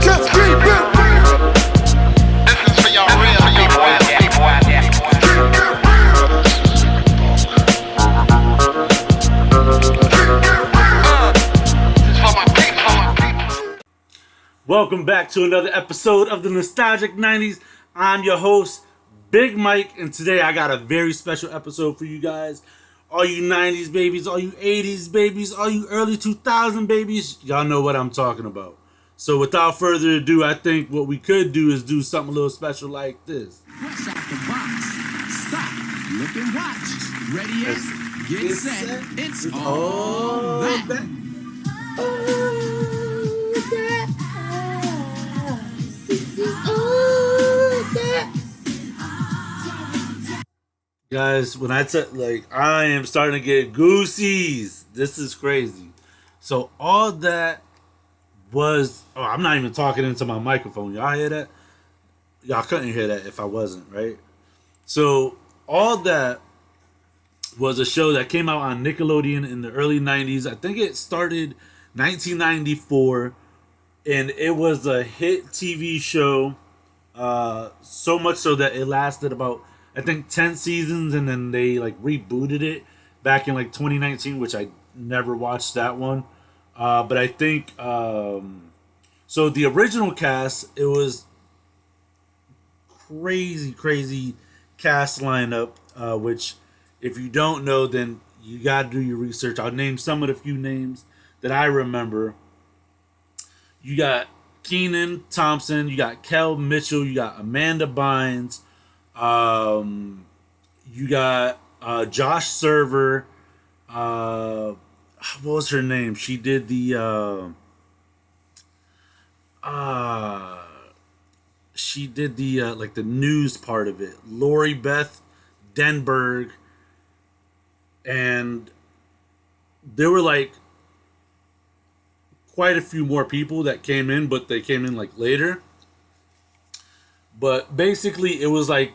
Just keep it real. This is for y'all real people out there. This is for my people. Welcome back to another episode of the Nostalgic 90s. I'm your host, Big Mike, and today I got a very special episode for you guys. All you 90s babies, all you 80s babies, all you early 2000 babies, y'all know what I'm talking about. So without further ado, I think what we could do is do something a little special like this. Fresh out the box. Stop, look and watch. Ready, get set. It's all that. Guys, when I I am starting to get goosies. This is crazy. So all that was, I'm not even talking into my microphone. Y'all hear that? Y'all couldn't hear that if I wasn't, right? So all that was a show that came out on Nickelodeon in the early 90s. I think it started 1994, and it was a hit TV show, so much so that it lasted about, I think, 10 seasons, and then they rebooted it back in 2019, which I never watched that one. But I think, so the original cast, it was crazy cast lineup, which if you don't know, then you gotta do your research. I'll name some of the few names that I remember. You got Kenan Thompson, you got Kel Mitchell, you got Amanda Bynes, you got Josh Server. What was her name? She did the the news part of it. Lori Beth Denberg, and there were quite a few more people that came in, but they came in later. But basically, it was a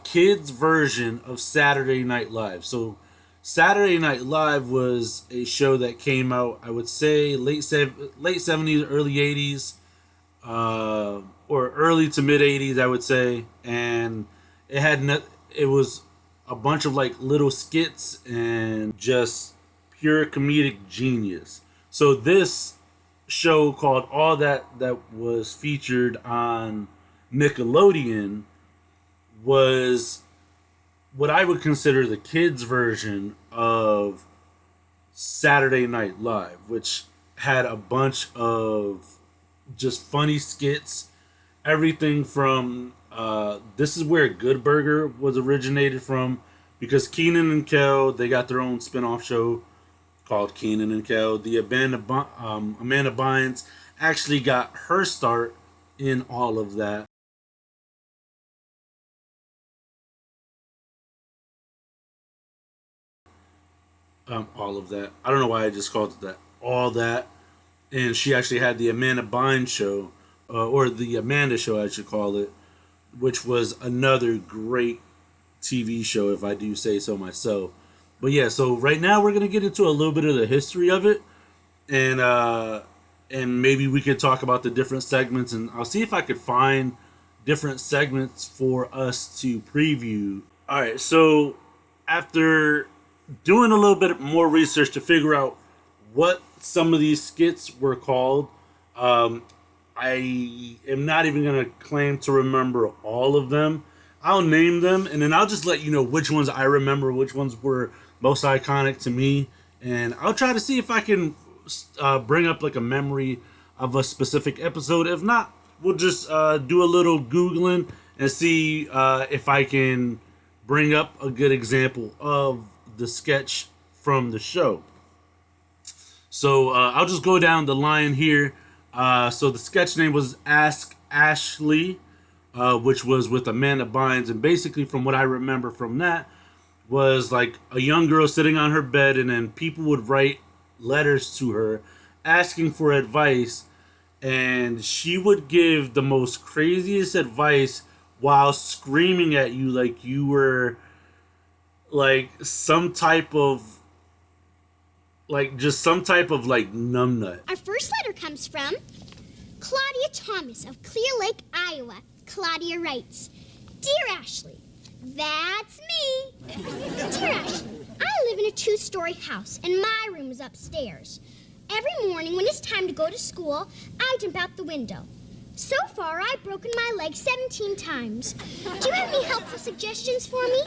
kid's version of Saturday Night Live. So Saturday Night Live was a show that came out, I would say, late 70s, early 80s, or early to mid 80s, I would say. And it was a bunch of little skits and just pure comedic genius. So this show called All That was featured on Nickelodeon was what I would consider the kids' version of Saturday Night Live, which had a bunch of just funny skits. Everything from, this is where Good Burger was originated from, because Kenan and Kel, they got their own spin-off show called Kenan and Kel. The Amanda Bynes actually got her start in all of that. All of that. I don't know why I just called it that. All that. And she actually had the Amanda Bynes show, or the Amanda show, I should call it, which was another great TV show, if I do say so myself. But yeah, so right now we're going to get into a little bit of the history of it. And maybe we could talk about the different segments. And I'll see if I could find different segments for us to preview. All right, so after doing a little bit more research to figure out what some of these skits were called, I am not even going to claim to remember all of them. I'll name them, and then I'll just let you know which ones I remember, which ones were most iconic to me, and I'll try to see if I can bring up a memory of a specific episode. If not, we'll just do a little Googling and see if I can bring up a good example of the sketch from the show. So I'll just go down the line here. So the sketch name was Ask Ashley, which was with Amanda Bynes, and basically from what I remember from that was a young girl sitting on her bed, and then people would write letters to her asking for advice, and she would give the most craziest advice while screaming at you like you were some type of numbnut. Our first letter comes from Claudia Thomas of Clear Lake, Iowa. Claudia writes, Dear Ashley, that's me. Dear Ashley, I live in a 2-story house, and my room is upstairs. Every morning when it's time to go to school, I jump out the window. So far, I've broken my leg 17 times. Do you have any helpful suggestions for me?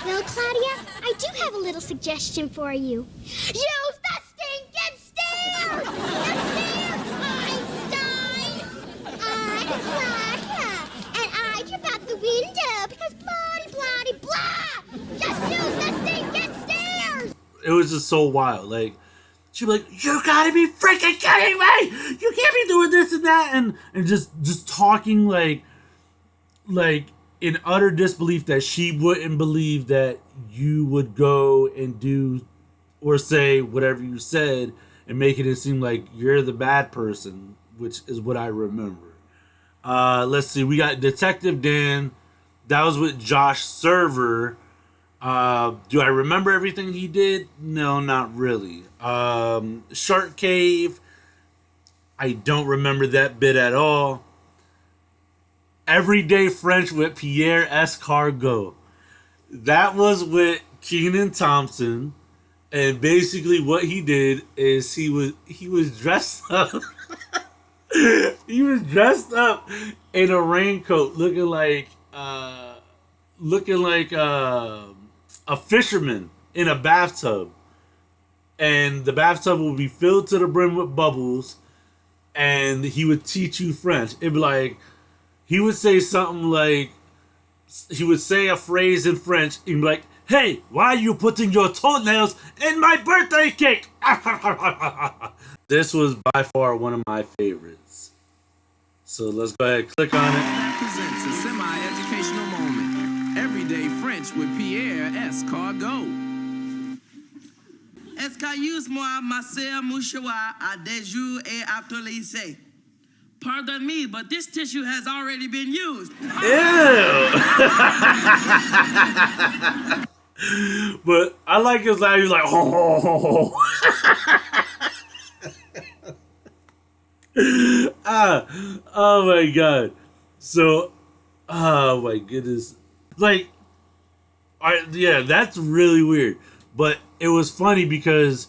Well, Claudia, I do have a little suggestion for you. Use the stinking stairs! The stairs, Einstein! I'm Claudia, and I jump out the window because blah-de-blah-de-blah! Just use the stinking stairs! It was just so wild. Like, she'd be like, you gotta be freaking kidding me! You can't be doing this and that! And just talking like in utter disbelief that she wouldn't believe that you would go and do or say whatever you said and making it seem like you're the bad person, which is what I remember. Let's see, we got Detective Dan. That was with Josh Server. Do I remember everything he did? No, not really. Shark Cave, I don't remember that bit at all. Everyday French with Pierre Escargot. That was with Kenan Thompson, and basically what he did is he was dressed up. He was dressed up in a raincoat, looking like a fisherman in a bathtub, and the bathtub would be filled to the brim with bubbles, and he would teach you French. It'd be like, he would say something like, he would say a phrase in French, and be like, hey, why are you putting your toenails in my birthday cake? This was by far one of my favorites. So let's go ahead and click on it. Presents a semi-educational moment. Everyday French with Pierre Escargot. Excuse-moi, ma sœur mouchoir à déjeuner et actualisé. Pardon me, but this tissue has already been used. Ew. But I like his laugh. He's like, ho, ho, ho, ho. Oh my god. So, oh my goodness. Like, yeah, that's really weird. But it was funny because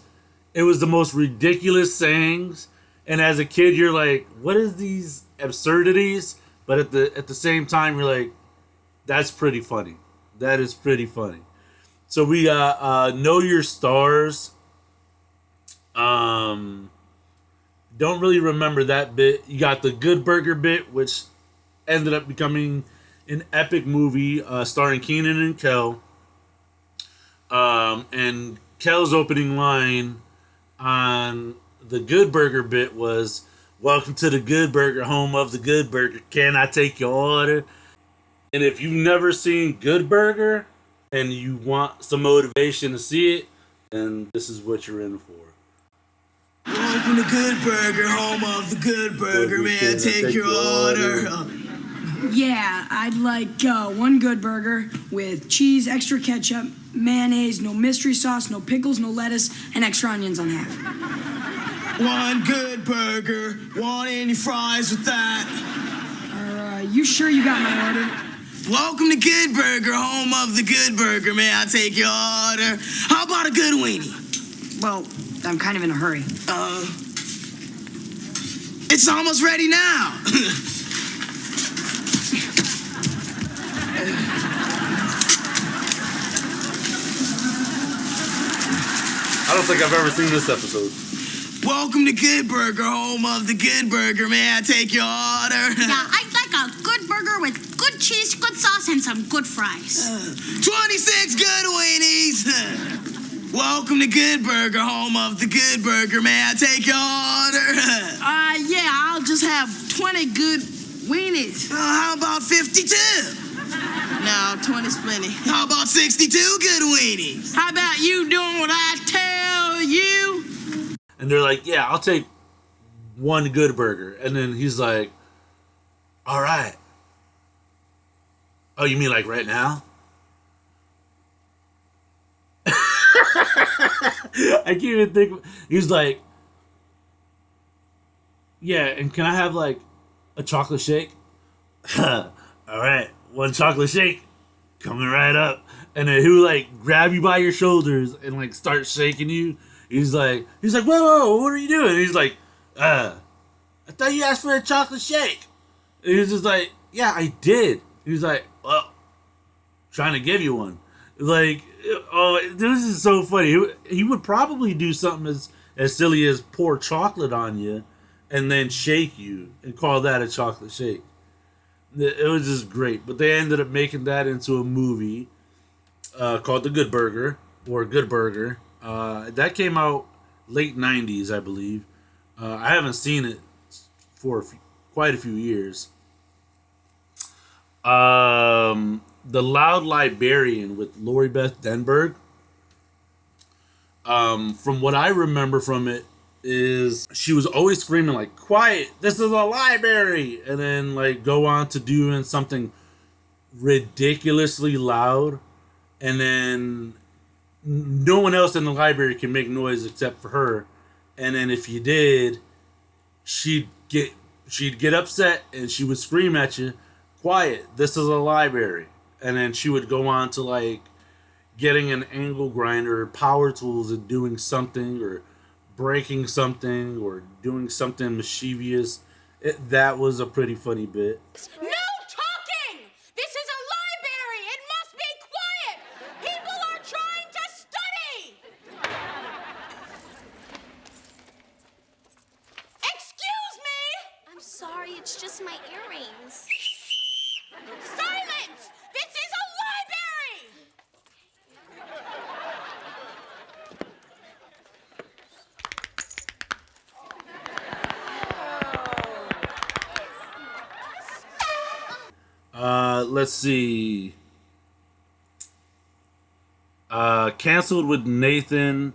it was the most ridiculous sayings. And as a kid, you're like, what is these absurdities? But at the same time, you're like, that's pretty funny. That is pretty funny. So we got Know Your Stars. Don't really remember that bit. You got the Good Burger bit, which ended up becoming an epic movie starring Kenan and Kel. And Kel's opening line on the Good Burger bit was, welcome to the Good Burger, home of the Good Burger. Can I take your order? And if you've never seen Good Burger and you want some motivation to see it, then this is what you're in for. Welcome to Good Burger, home of the Good Burger. May I take your order? Yeah, I'd like one Good Burger with cheese, extra ketchup, mayonnaise, no mystery sauce, no pickles, no lettuce, and extra onions on half. One Good Burger. Want any fries with that? You sure you got my order? Welcome to Good Burger, home of the Good Burger. May I take your order? How about a good weenie? Well, I'm kind of in a hurry. It's almost ready now. I don't think I've ever seen this episode. Welcome to Good Burger, home of the Good Burger. May I take your order? Yeah, I'd like a good burger with good cheese, good sauce, and some good fries. 26 good weenies. Welcome to Good Burger, home of the Good Burger. May I take your order? Yeah, I'll just have 20 good weenies. How about 52? No, 20's plenty. How about 62 good weenies? How about you doing what I tell you? And they're like, yeah, I'll take one Good Burger. And then he's like, all right. Oh, you mean like right now? I can't even think. He's like, yeah, and can I have like a chocolate shake? All right, one chocolate shake coming right up. And then he would like grab you by your shoulders and like start shaking you. He's like, whoa, what are you doing? And he's like, I thought you asked for a chocolate shake. And he was just like, yeah, I did. He's like, well, trying to give you one. Like, oh, this is so funny. He would probably do something as silly as pour chocolate on you and then shake you and call that a chocolate shake. It was just great. But they ended up making that into a movie called The Good Burger, or Good Burger. That came out late 90s, I believe. I haven't seen it for quite a few years. The Loud Librarian with Lori Beth Denberg. From what I remember from it is she was always screaming like, quiet, this is a library, and then like go on to doing something ridiculously loud, and then no one else in the library can make noise except for her, and then if you did, she'd get upset and she would scream at you, quiet, this is a library. And then she would go on to like getting an angle grinder or power tools and doing something, or breaking something, or doing something mischievous. That was a pretty funny bit. No talking! This is a library! It must be quiet! People are trying to study! Excuse me! I'm sorry, it's just my earrings. Silence! This is a library! Let's see. Canceled with Nathan.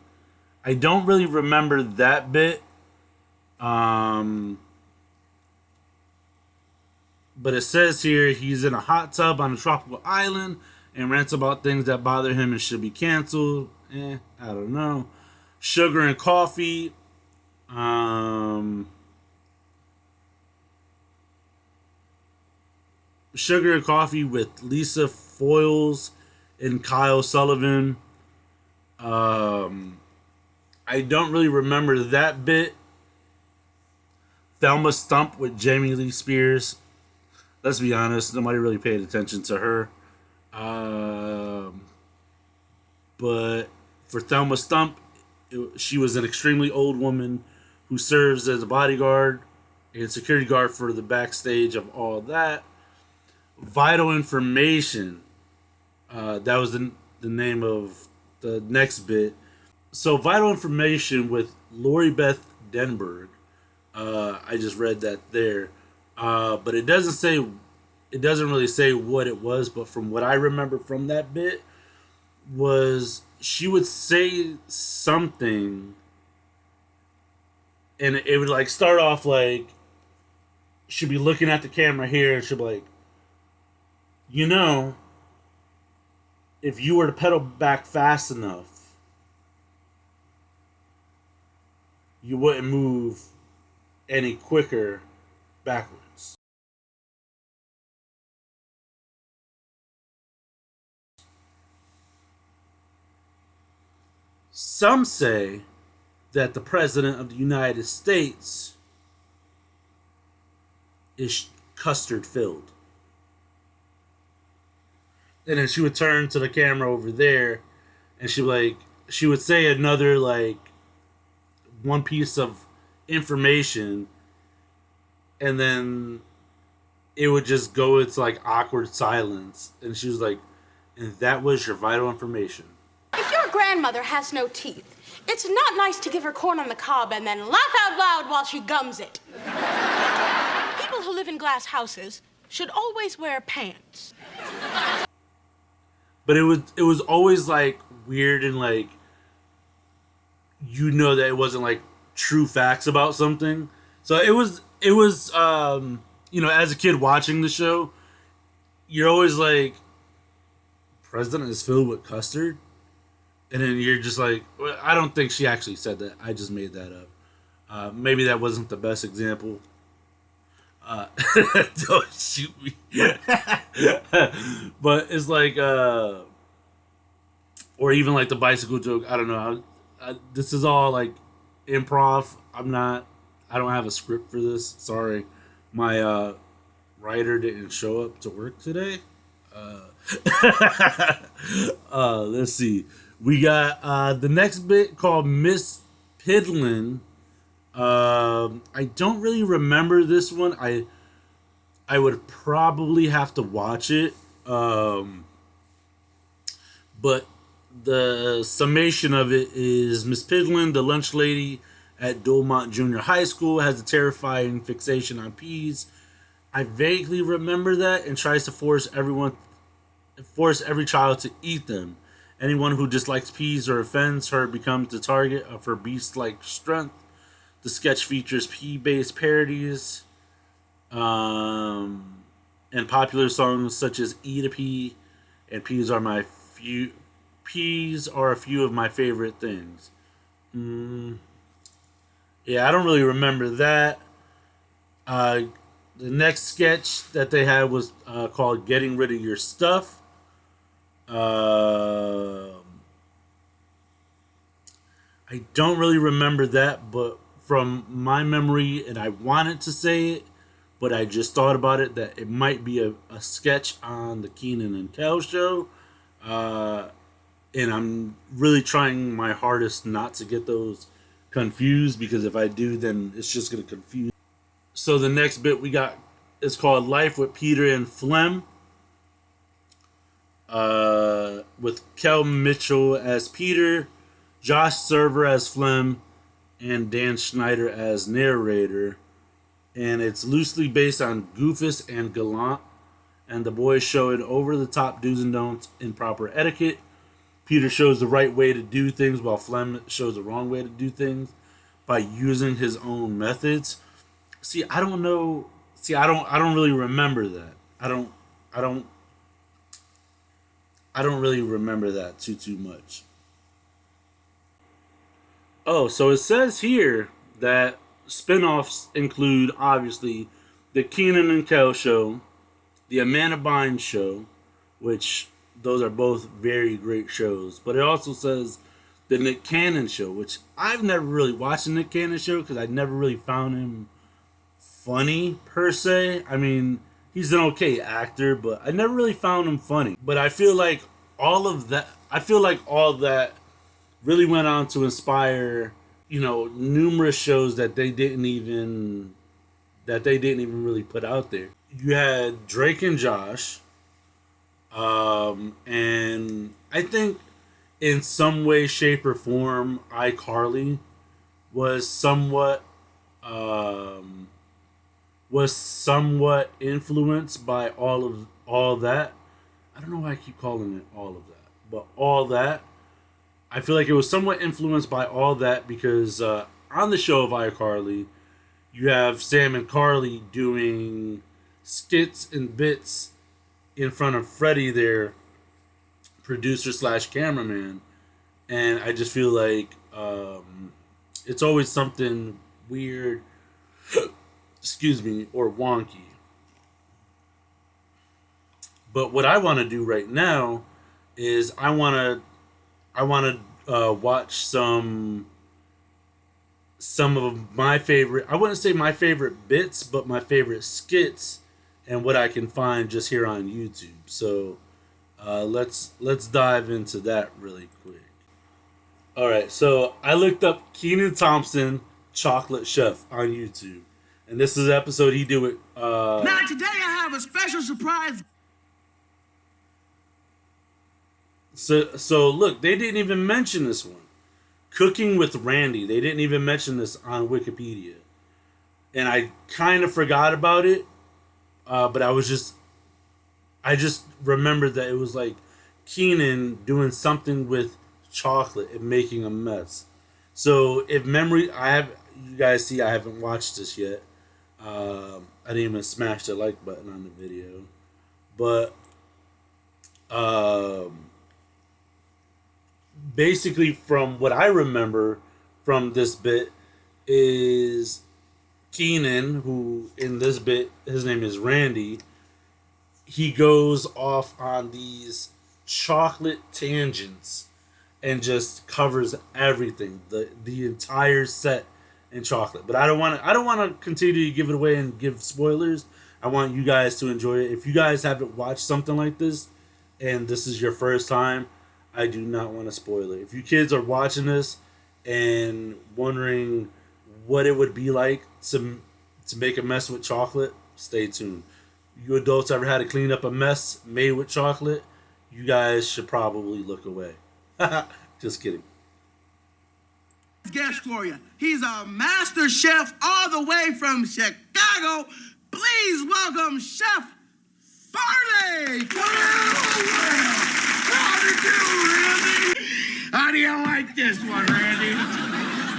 I don't really remember that bit. But it says here he's in a hot tub on a tropical island and rants about things that bother him and should be canceled. I don't know. Sugar and Coffee. Sugar and Coffee with Lisa Foyles and Kyle Sullivan. I don't really remember that bit. Thelma Stump with Jamie Lee Spears. Let's be honest, nobody really paid attention to her. But for Thelma Stump, she was an extremely old woman who serves as a bodyguard and security guard for the backstage of all that. Vital Information. That was the name of the next bit. So Vital Information with Lori Beth Denberg. I just read that there. But it doesn't really say what it was, but from what I remember from that bit was she would say something and it would like start off like she'd be looking at the camera here and she'd be like, you know, if you were to pedal back fast enough, you wouldn't move any quicker backwards. Some say that the President of the United States is custard filled. And then she would turn to the camera over there and she would say another like one piece of information, and then it would just go into like awkward silence, and she was like, and that was your vital information. If your grandmother has no teeth, it's not nice to give her corn on the cob and then laugh out loud while she gums it. People who live in glass houses should always wear pants. But it was always like weird and like, you know, that it wasn't like true facts about something. So it was you know, as a kid watching the show, you're always like, President is filled with custard, and then you're just like, well, I don't think she actually said that. I just made that up. Maybe that wasn't the best example. Don't shoot me. But it's like, or even like the bicycle joke. I don't know. This is all like improv. I don't have a script for this. Sorry. My writer didn't show up to work today. Let's see. We got the next bit called Miss Pidlin. I don't really remember this one. I would probably have to watch it. But the summation of it is Miss Pidlin, the lunch lady at Dolmont Junior High School, has a terrifying fixation on peas. I vaguely remember that, and tries to force every child to eat them. Anyone who dislikes peas or offends her becomes the target of her beast-like strength. The sketch features pea-based parodies and popular songs such as "Eat a Pea" and "Peas are a few of my favorite things." Yeah, I don't really remember that. The next sketch that they had was called "Getting Rid of Your Stuff." I don't really remember that, but from my memory, and I wanted to say it, but I just thought about it, that it might be a sketch on the Keenan and Kel show. And I'm really trying my hardest not to get those confused, because if I do, then it's just going to confuse. So the next bit we got is called Life with Peter and Phlegm. With Kel Mitchell as Peter, Josh Server as Phlegm, and Dan Schneider as narrator. And it's loosely based on Goofus and Gallant, and the boys show an over-the-top do's and don'ts in proper etiquette. Peter shows the right way to do things, while Phlegm shows the wrong way to do things by using his own methods. See, I don't know. See, I don't really remember that. I don't really remember that too much. Oh, so it says here that spin-offs include, obviously, the Keenan and Kel show, the Amanda Bynes show, which those are both very great shows. But it also says the Nick Cannon show, which I've never really watched the Nick Cannon show because I never really found him funny, per se. I mean, he's an okay actor, but I never really found him funny. But I feel like all that really went on to inspire, numerous shows that they didn't even really put out there. You had Drake and Josh, and I think in some way, shape, or form, iCarly was somewhat influenced by all that. I don't know why I keep calling it all of that, but all that. I feel like it was somewhat influenced by all that because on the show of iCarly, you have Sam and Carly doing skits and bits in front of Freddie, their producer/cameraman, and I just feel like it's always something weird, excuse me, or wonky. But what I want to do right now is I want to watch some of my favorite, I wouldn't say my favorite bits, but my favorite skits and what I can find just here on YouTube. So let's dive into that really quick. All right, so I looked up Kenan Thompson Chocolate Chef on YouTube, and this is an episode he did with Now today I have a special surprise. So look, they didn't even mention this one. Cooking with Randy. They didn't even mention this on Wikipedia. And I kind of forgot about it. But I just remembered that it was like Kenan doing something with chocolate and making a mess. So if memory, you guys see I haven't watched this yet. I didn't even smash the like button on the video. But basically, from what I remember from this bit, is Keenan, who in this bit, his name is Randy. He goes off on these chocolate tangents and just covers everything, the entire set in chocolate. But I don't want to continue to give it away and give spoilers. I want you guys to enjoy it. If you guys haven't watched something like this and this is your first time, I do not want to spoil it. If you kids are watching this and wondering what it would be like to make a mess with chocolate, stay tuned. You adults ever had to clean up a mess made with chocolate? You guys should probably look away. Just kidding. Guest for you. He's a master chef all the way from Chicago. Please welcome Chef Farley. How do you do, Randy? How do you like this one, Randy?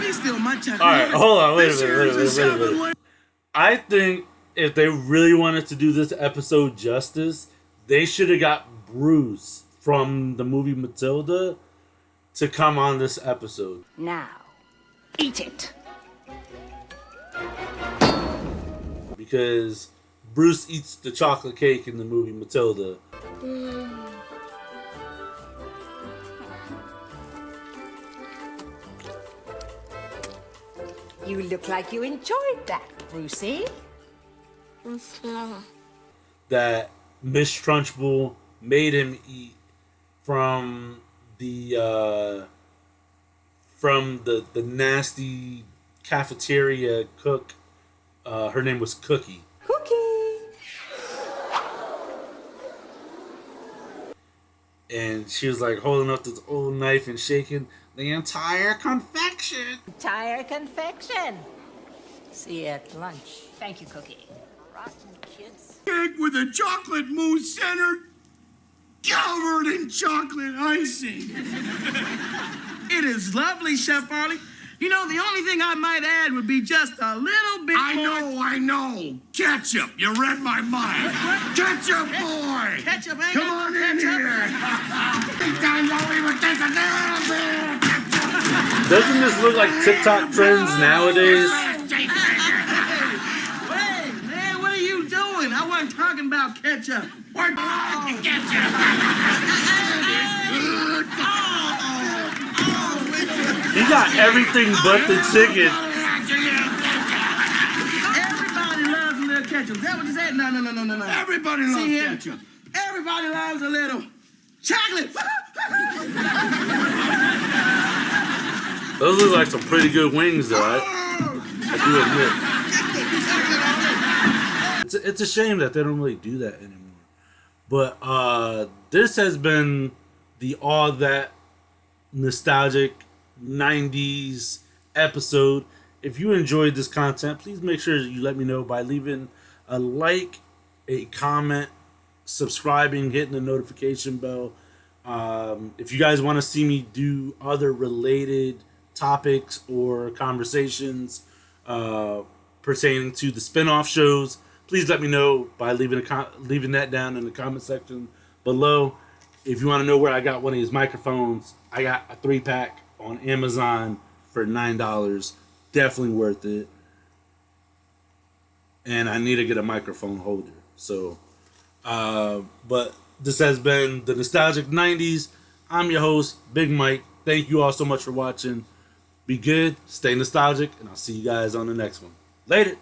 He's still my chocolate. All right, hold on. Wait a minute. I think if they really wanted to do this episode justice, they should have got Bruce from the movie Matilda to come on this episode. Now, eat it. Because Bruce eats the chocolate cake in the movie Matilda. You look like you enjoyed that, Brucey. That Miss Trunchbull made him eat from the nasty cafeteria cook. Her name was Cookie. And she was like holding up this old knife and shaking the entire confection. Entire confection. See you at lunch. Thank you, Cookie. Rotten kids. Cake with a chocolate mousse center covered in chocolate icing. It is lovely, Chef Farley. You know, the only thing I might add would be just a little bit more. I know. Ketchup. You read my mind. What? Ketchup, boy. Ketchup, ain't come on in here. Doesn't this look like TikTok trends nowadays? Hey, man, what are you doing? I wasn't talking about ketchup. What? Ketchup. You got everything but the chicken. Everybody loves a little ketchup. Is that what you said? No. Everybody loves ketchup. Everybody loves a little chocolate. Those look like some pretty good wings, though. I do admit. It's a shame that they don't really do that anymore. But this has been the all that nostalgic 90s episode. If you enjoyed this content, please make sure you let me know by leaving a like, a comment, subscribing, hitting the notification bell. If you guys want to see me do other related topics or conversations pertaining to the spin-off shows, please let me know by leaving that down in the comment section below. If you want to know where I got one of these microphones, I got a 3-pack on Amazon for $9. Definitely worth it. And I need to get a microphone holder. So, but this has been the Nostalgic 90s. I'm your host, Big Mike. Thank you all so much for watching. Be good, stay nostalgic, and I'll see you guys on the next one. Later.